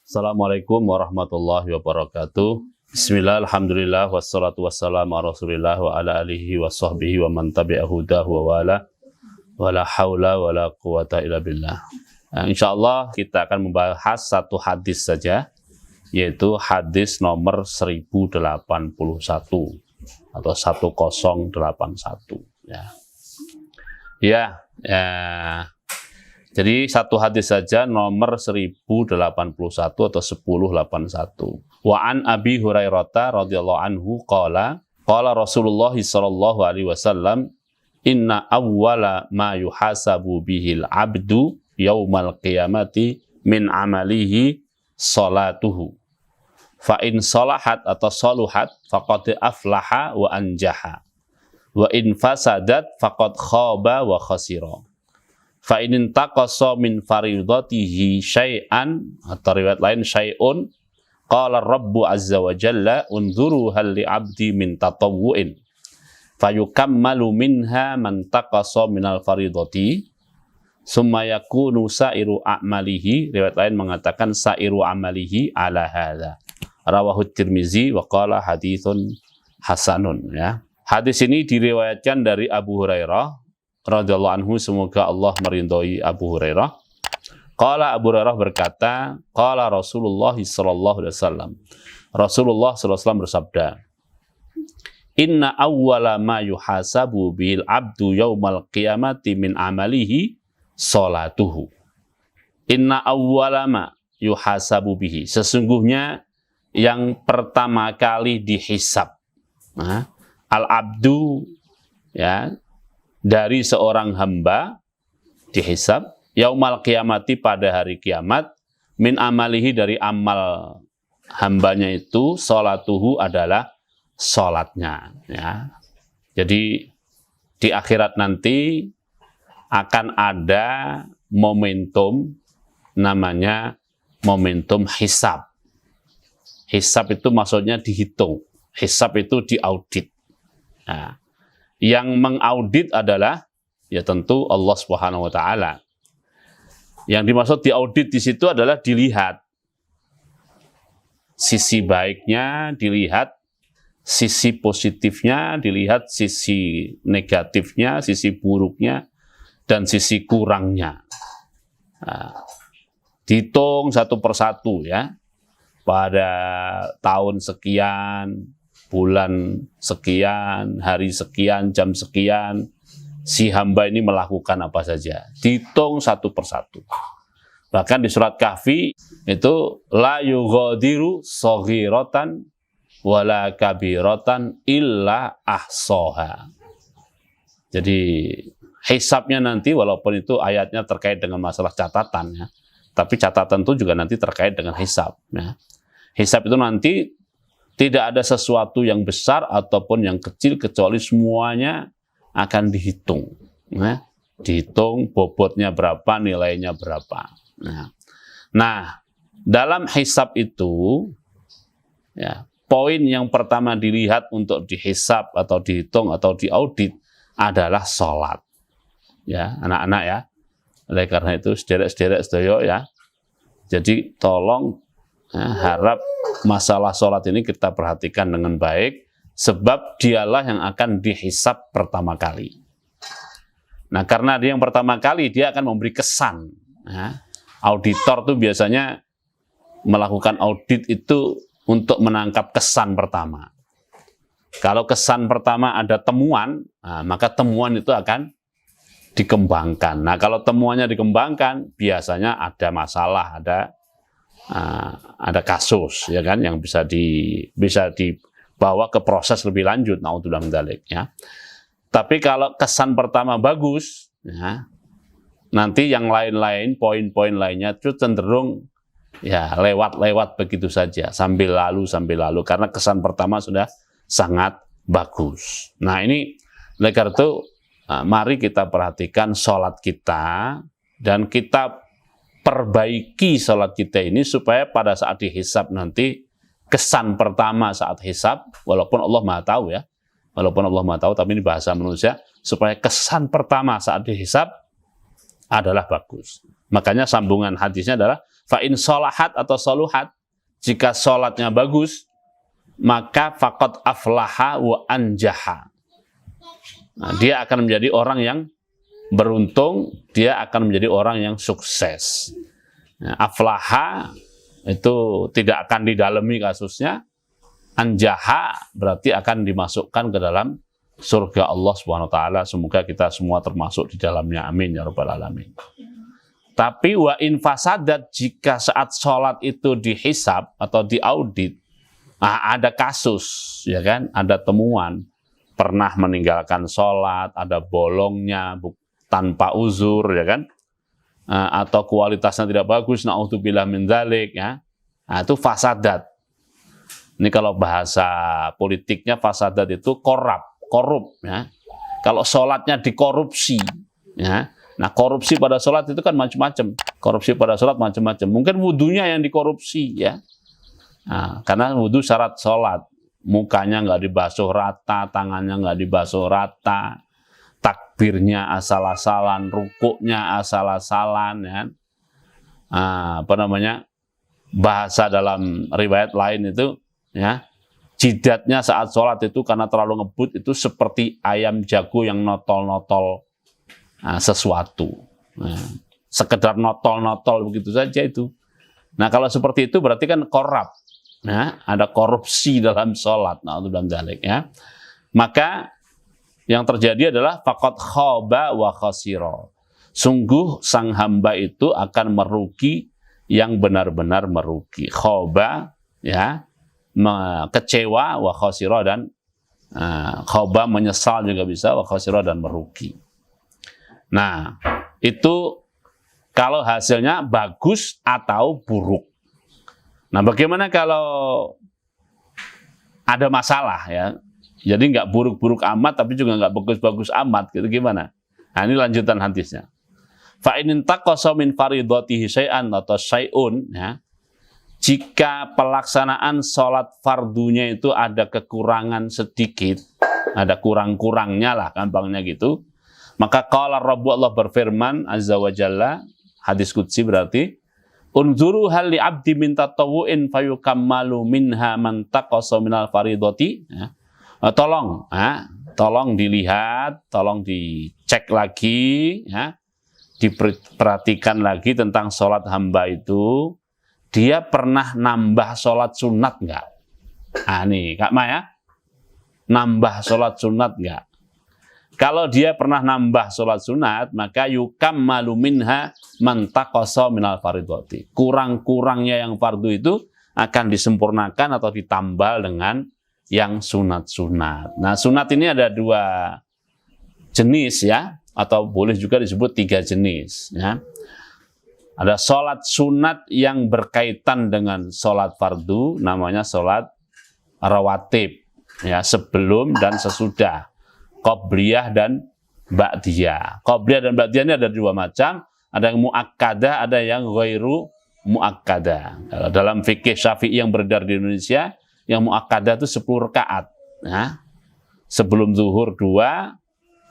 Assalamualaikum warahmatullahi wabarakatuh. Bismillah, alhamdulillah, wassalatu wassalamu ala rasulillah wa ala alihi wa sahbihi wa man tabi'ahu dahu wa wala wa la hawla wa la quwata illa billah. InsyaAllah kita akan membahas satu hadis saja, yaitu hadis nomor 1081 atau 1081 ya. Jadi satu hadis saja nomor 1081 atau 1081. Wa an Abi Hurairah radhiyallahu anhu qala Rasulullah sallallahu alaihi wasallam inna awwala ma yuhasabu bihil abdu yaumal qiyamati min amalihi salatuhu. Fa in salahat atau saluhat faqad aflaha wa anjaha. Wa in fasadat faqad khaba wa khasira. Fa in taqassa min faridatihi syai'an, atau riwayat lain syai'un, qala rabbu azza wa jalla unzuru hal li 'abdi min tatawwu'in fayukammalu minha man taqassa minal faridati summa yakunu sa'iru a'malihi, riwayat lain mengatakan sa'iru amalihi ala hadza, rawahu Tirmizi wa qala haditsun hasanun. Ya, hadis ini diriwayatkan dari Abu Hurairah radhiyallahu anhu, semoga Allah meridhai Abu Hurairah. Qala Abu Hurairah berkata, qala Rasulullah sallallahu alaihi wasallam. Rasulullah sallallahu alaihi wasallam bersabda, inna awwala ma yuhasabu bil abdu yaumal qiyamati min amalihi salatuhu. Inna awwala ma yuhasabu bihi, sesungguhnya yang pertama kali dihisab al abdu, ya, dari seorang hamba dihisab yaumal qiyamati pada hari kiamat min amalihi dari amal hambanya itu salatuhu adalah salatnya, ya. Jadi di akhirat nanti akan ada momentum namanya momentum hisab. Hisab itu maksudnya dihitung, hisab itu diaudit. Nah, yang mengaudit adalah ya tentu Allah Subhanahu wa taala. Yang dimaksud diaudit di situ adalah dilihat sisi baiknya, dilihat sisi positifnya, dilihat sisi negatifnya, sisi buruknya, dan sisi kurangnya. Nah, dihitung satu persatu, ya. Pada tahun sekian, bulan sekian, hari sekian, jam sekian, si hamba ini melakukan apa saja. Dihitung satu persatu. Bahkan di surat Kahfi itu la yughadiru shaghiratan wala kabiratan illa ahsaha. Jadi hisabnya nanti, walaupun itu ayatnya terkait dengan masalah catatan, ya, tapi catatan itu juga nanti terkait dengan hisab. Ya. Hisab itu nanti tidak ada sesuatu yang besar ataupun yang kecil, kecuali semuanya akan dihitung. Ya. Dihitung bobotnya berapa, nilainya berapa. Nah, dalam hisab itu, ya, poin yang pertama dilihat untuk dihisab atau dihitung atau diaudit adalah sholat. Ya, anak-anak, ya. Oleh karena itu, sederek-sederek sedoyo, ya. Jadi tolong, ya, harap masalah sholat ini kita perhatikan dengan baik, sebab dialah yang akan dihisab pertama kali. Nah, karena dia yang pertama kali, dia akan memberi kesan. Ya. Auditor tuh biasanya melakukan audit itu untuk menangkap kesan pertama. Kalau kesan pertama ada temuan, nah, maka temuan itu akan dikembangkan. Nah, kalau temuannya dikembangkan, biasanya ada masalah, ada kasus, ya kan, yang bisa dibawa ke proses lebih lanjut. Naudzubillah min dzalik, ya. Tapi kalau kesan pertama bagus, ya, nanti yang lain-lain, poin-poin lainnya itu cenderung ya lewat-lewat begitu saja, sambil lalu, karena kesan pertama sudah sangat bagus. Nah, ini oleh karena itu, mari kita perhatikan sholat kita, dan kita perbaiki sholat kita ini supaya pada saat dihisab nanti, kesan pertama saat hisab, walaupun Allah Maha Tahu, ya, tapi ini bahasa manusia, supaya kesan pertama saat dihisab adalah bagus. Makanya sambungan hadisnya adalah Fa in sholahat atau soluhat, jika sholatnya bagus, maka faqad aflaha wa anjaha. Nah, dia akan menjadi orang yang beruntung, dia akan menjadi orang yang sukses. Nah, aflaha itu tidak akan didalami kasusnya, anjaha berarti akan dimasukkan ke dalam surga Allah Subhanahu wa taala. Semoga kita semua termasuk di dalamnya. Amin ya rabbal alamin. Tapi wa in fasadat, jika saat sholat itu dihisab atau diaudit, ada kasus, ya kan, ada temuan, pernah meninggalkan sholat, ada bolongnya tanpa uzur, ya kan, atau kualitasnya tidak bagus, na'udzubillah min dzalik, ya. Nah, itu fasadat. Ini kalau bahasa politiknya fasadat itu korup, ya. Kalau sholatnya dikorupsi, ya. Nah, korupsi pada sholat itu kan macam-macam. Korupsi pada sholat macam-macam. Mungkin wudunya yang dikorupsi, ya. Nah, karena wudu syarat sholat. Mukanya nggak dibasuh rata, tangannya nggak dibasuh rata, takbirnya asal-asalan, rukuknya asal-asalan, ya. Bahasa dalam riwayat lain itu, ya, jidatnya saat sholat itu karena terlalu ngebut itu seperti ayam jago yang notol-notol sesuatu. Nah, sekedar notol-notol begitu saja itu. Nah, kalau seperti itu berarti kan korup. Nah, ada korupsi dalam sholat. Nah, itu dalam dalik, ya. Maka yang terjadi adalah faqad khaba wa khasira. Sungguh sang hamba itu akan merugi yang benar-benar merugi. Khaba, ya, kecewa, wa khasira, dan khaba menyesal juga bisa, wa khasira dan merugi. Nah, itu kalau hasilnya bagus atau buruk. Nah, bagaimana kalau ada masalah, ya? Jadi nggak buruk-buruk amat, tapi juga nggak bagus-bagus amat, gitu gimana? Nah, ini lanjutan hadisnya. Fa in intaqasa min faridatihi syai'an atau syai'un, ya. Jika pelaksanaan sholat fardunya itu ada kekurangan sedikit, ada kurang-kurangnya lah, gampangnya gitu, maka qala Rabbu, Allah berfirman azza wa jalla, hadis qudsi berarti, unzuru hal li abdi min tatawu'in fayukammalu minha man taqasa minal faridati, ya. Tolong dilihat, tolong dicek lagi, ya, diperhatikan lagi tentang sholat hamba itu, dia pernah nambah sholat sunat nggak? Nih Kak Maya, nambah sholat sunat nggak? Kalau dia pernah nambah sholat sunat, maka yukammalu minha man taqasa minal faridati. Kurang-kurangnya yang fardu itu akan disempurnakan atau ditambal dengan yang sunat-sunat. Nah, sunat ini ada 2 jenis, ya, atau boleh juga disebut 3 jenis, ya. Ada sholat sunat yang berkaitan dengan sholat fardu, namanya sholat rawatib, ya, sebelum dan sesudah. Qobliyah dan ba'diyah. Qobliyah dan ba'diyah ini ada 2 macam, ada yang mu'akkadah, ada yang ghairu mu'akkadah. Kalau dalam fikih Syafi'i yang beredar di Indonesia, yang mu'akkadah itu 10 rakaat, ya. Sebelum zuhur 2,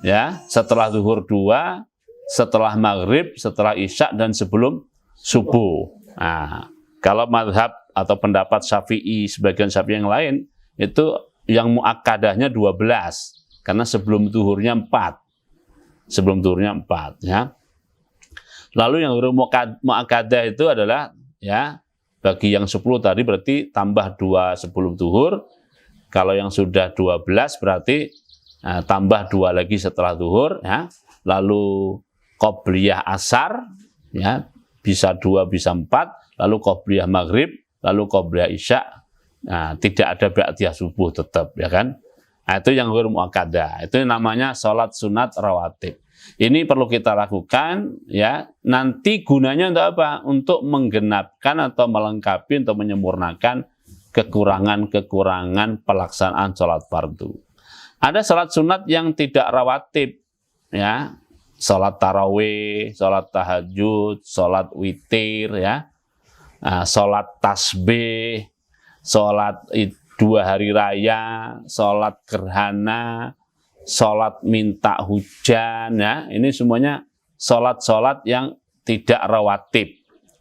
ya, setelah zuhur 2, setelah maghrib, setelah isya, dan sebelum subuh. Nah, kalau mazhab atau pendapat Syafi'i, sebagian Syafi'i yang lain, itu yang mu'akkadahnya 12. Karena sebelum zuhurnya 4. Sebelum zuhurnya 4, ya. Lalu yang mu'akkadah itu adalah, ya, bagi yang 10 tadi berarti tambah 2 sebelum zuhur. Kalau yang sudah 12 berarti tambah 2 lagi setelah zuhur, ya. Lalu qobliyah asar, ya, bisa 2 bisa 4, lalu qobliyah maghrib, lalu qobliyah isya. Nah, tidak ada ba'diyah subuh tetap, ya kan? Nah, itu yang ghairu muakkadah. Itu namanya sholat sunat rawatib. Ini perlu kita lakukan, ya. Nanti gunanya untuk apa? Untuk menggenapkan atau melengkapi, untuk menyempurnakan kekurangan-kekurangan pelaksanaan sholat fardu. Ada sholat sunat yang tidak rawatib, ya. Sholat tarawih, sholat tahajud, sholat witir, ya. Sholat tasbih, sholat 2 hari raya, sholat gerhana, sholat minta hujan, ya. Ini semuanya sholat-sholat yang tidak rawatib,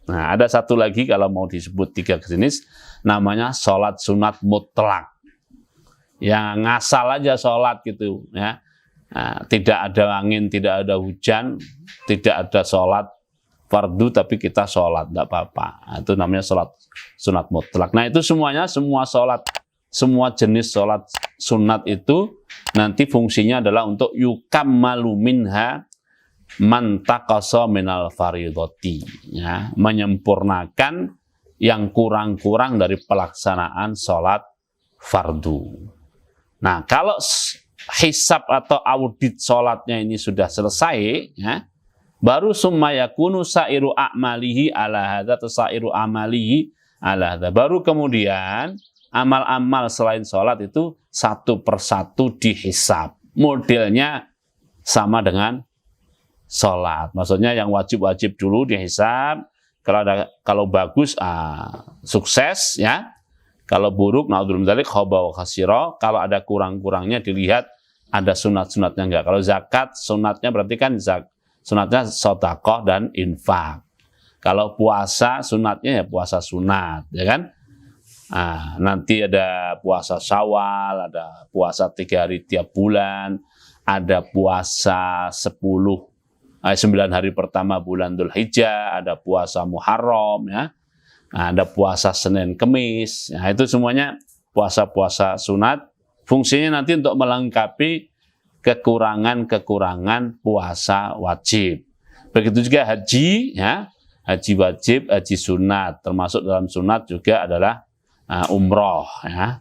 Nah, ada satu lagi kalau mau disebut 3 jenis, namanya sholat sunat mutlak. Yang ngasal aja sholat gitu ya. Nah, tidak ada angin, tidak ada hujan, tidak ada sholat fardu tapi kita sholat, tidak apa-apa. Nah, itu namanya sholat sunat mutlak. Nah itu semuanya, semua sholat, semua jenis sholat sunat itu nanti fungsinya adalah untuk yukammalu minha man taqasa minal faridoti, ya, menyempurnakan yang kurang-kurang dari pelaksanaan sholat fardu. Nah, kalau hisab atau audit sholatnya ini sudah selesai, ya, baru summa yakunu sa'iru a'malihi ala hadza, atau sa'iru amalihi ala hadza. Baru kemudian amal-amal selain sholat itu satu persatu dihisab. Modelnya sama dengan sholat. Maksudnya yang wajib-wajib dulu dihisab. Kalau bagus, sukses, ya. Kalau buruk, naudzubillah min dzalik, khaba wa khasira. Kalau ada kurang-kurangnya dilihat ada sunat-sunatnya enggak. Kalau zakat, sunatnya berarti kan sunatnya sedekah dan infak. Kalau puasa, sunatnya ya puasa sunat, ya kan? Nah, nanti ada puasa Syawal, ada puasa 3 hari tiap bulan, ada puasa 9 hari pertama bulan Dzulhijjah, ada puasa Muharram, ya. Nah, ada puasa Senin Kemis. Nah, itu semuanya puasa-puasa sunat. Fungsinya nanti untuk melengkapi kekurangan-kekurangan puasa wajib. Begitu juga haji, ya. Haji wajib, haji sunat. Termasuk dalam sunat juga adalah umroh, ya.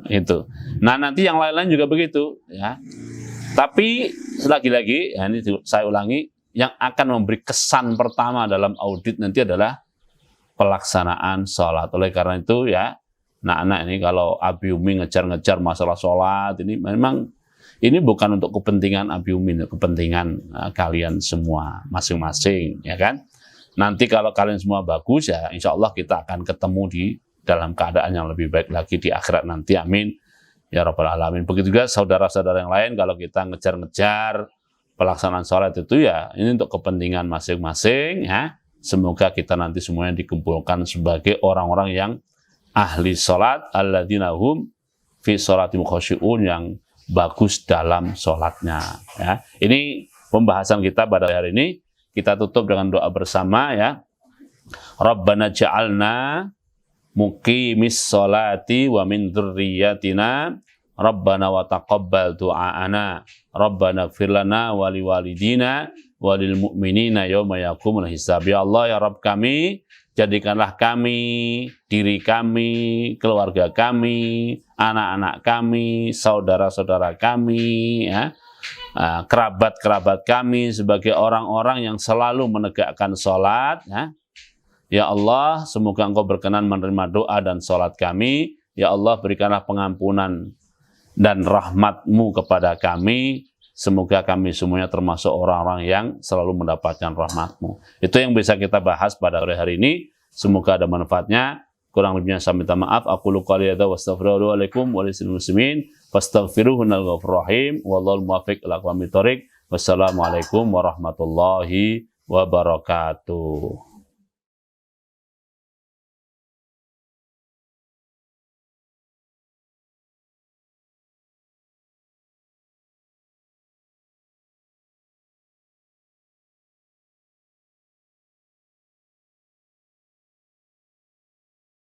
Itu. Nah, nanti yang lain-lain juga begitu, ya. Tapi lagi-lagi, ya, ini saya ulangi, yang akan memberi kesan pertama dalam audit nanti adalah pelaksanaan sholat. Oleh karena itu, ya, anak-anak ini kalau Abi Umi ngejar-ngejar masalah sholat, ini memang ini bukan untuk kepentingan Abi Umi, kepentingan kalian semua masing-masing, ya kan? Nanti kalau kalian semua bagus, ya insya Allah kita akan ketemu di dalam keadaan yang lebih baik lagi di akhirat nanti, amin ya rabbal alamin. Begitu juga saudara-saudara yang lain, kalau kita ngejar-ngejar pelaksanaan sholat itu, ya ini untuk kepentingan masing-masing, ya. Semoga kita nanti semuanya dikumpulkan sebagai orang-orang yang ahli sholat, alladzina hum fi sholatim khushu'un, yang bagus dalam sholatnya, ya. Ini pembahasan kita pada hari ini. Kita tutup dengan doa bersama, ya. Rabbana ja'alna muqimis sholati wa min dzurriyyatina Rabbana wa taqabbal du'aana Rabbana ighfir lana wa liwalidina walil mu'minina yauma yaqumul hisab. Ya Allah, ya Rabb kami, jadikanlah kami, diri kami, keluarga kami, anak-anak kami, saudara-saudara kami, ya, kerabat-kerabat kami sebagai orang-orang yang selalu menegakkan sholat, ya. Ya Allah, semoga Engkau berkenan menerima doa dan sholat kami. Ya Allah, berikanlah pengampunan dan rahmat-Mu kepada kami. Semoga kami semuanya termasuk orang-orang yang selalu mendapatkan rahmat-Mu. Itu yang bisa kita bahas pada hari ini. Semoga ada manfaatnya. Kurang lebihnya saya minta maaf. Aku qouli hadza wa astaghfirullahaladzim wa lisal muslimin fastaghfiruhu innahu ghafurur rahim. Wallahul muwaffiq ila aqwamit thoriq. Wassalamualaikum warahmatullahi wabarakatuh.